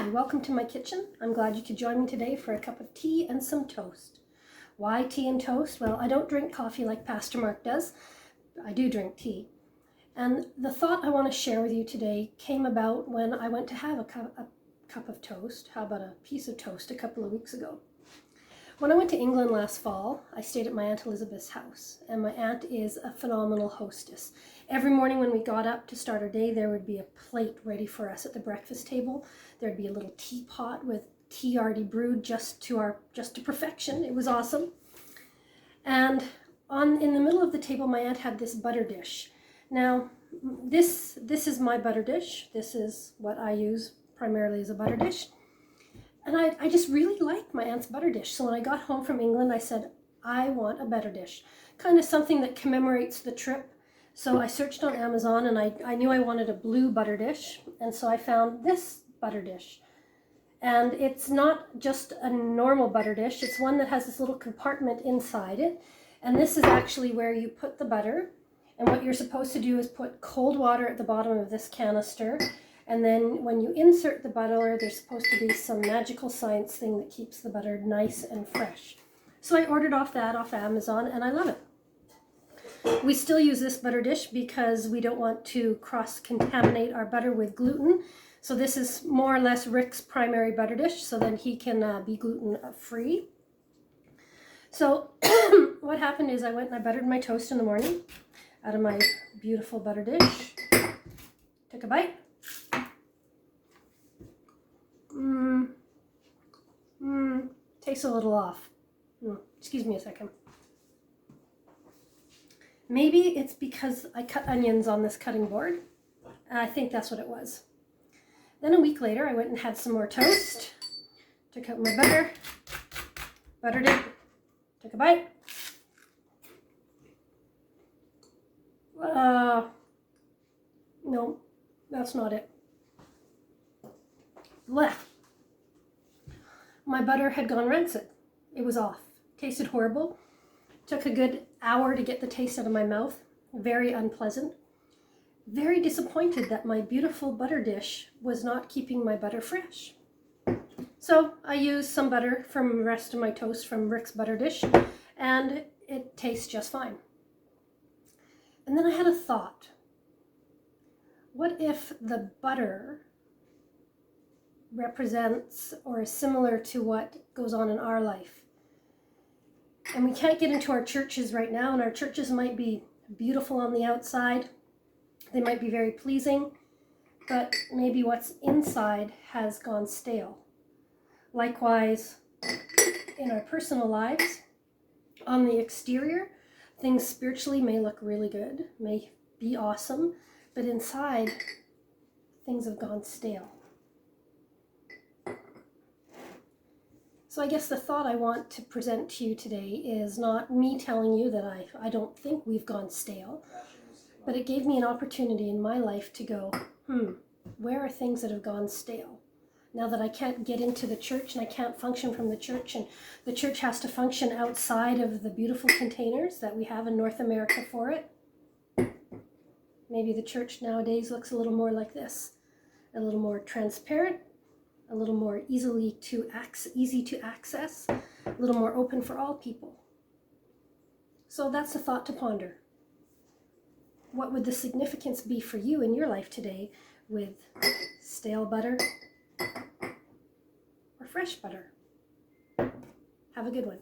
Hi, welcome to my kitchen. I'm glad you could join me today for a cup of tea and some toast. Why tea and toast? Well, I don't drink coffee like Pastor Mark does. I do drink tea. And the thought I want to share with you today came about when I went to have a cup of toast. How about a piece of toast a couple of weeks ago? When I went to England last fall, I stayed at my Aunt Elizabeth's house, and my aunt is a phenomenal hostess. Every morning when we got up to start our day, there would be a plate ready for us at the breakfast table. There'd be a little teapot with tea already brewed just to perfection. It was awesome. And in the middle of the table, my aunt had this butter dish. Now, this is my butter dish. This is what I use primarily as a butter dish. And I just really liked my aunt's butter dish. So when I got home from England, I said, I want a butter dish. Kind of something that commemorates the trip. So I searched on Amazon and I knew I wanted a blue butter dish. And so I found this butter dish. And it's not just a normal butter dish. It's one that has this little compartment inside it. And this is actually where you put the butter. And what you're supposed to do is put cold water at the bottom of this canister. And then when you insert the butter, there's supposed to be some magical science thing that keeps the butter nice and fresh. So I ordered off Amazon, and I love it. We still use this butter dish because we don't want to cross-contaminate our butter with gluten. So this is more or less Rick's primary butter dish, so then he can be gluten-free. So what happened is I went and I buttered my toast in the morning out of my beautiful butter dish. Took a bite. Tastes a little off. Excuse me a second. Maybe it's because I cut onions on this cutting board. I think that's what it was. Then a week later, I went and had some more toast. Took out my butter, buttered it, took a bite. No, that's not it. Blech. My butter had gone rancid. It was off. Tasted horrible. Took a good hour to get the taste out of my mouth. Very unpleasant. Very disappointed that my beautiful butter dish was not keeping my butter fresh. So I used some butter from the rest of my toast from Rick's butter dish, and it tastes just fine. And then I had a thought. What if the butter represents or is similar to what goes on in our life? And we can't get into our churches right now, and our churches might be beautiful on the outside. They might be very pleasing, but maybe what's inside has gone stale. Likewise, in our personal lives, on the exterior, things spiritually may look really good, may be awesome, but inside, things have gone stale. So I guess the thought I want to present to you today is not me telling you that I don't think we've gone stale, but it gave me an opportunity in my life to go, where are things that have gone stale? Now that I can't get into the church and I can't function from the church, and the church has to function outside of the beautiful containers that we have in North America for it. Maybe the church nowadays looks a little more like this, a little more transparent, a little more easy to access, a little more open for all people. So that's a thought to ponder. What would the significance be for you in your life today with stale butter or fresh butter? Have a good one.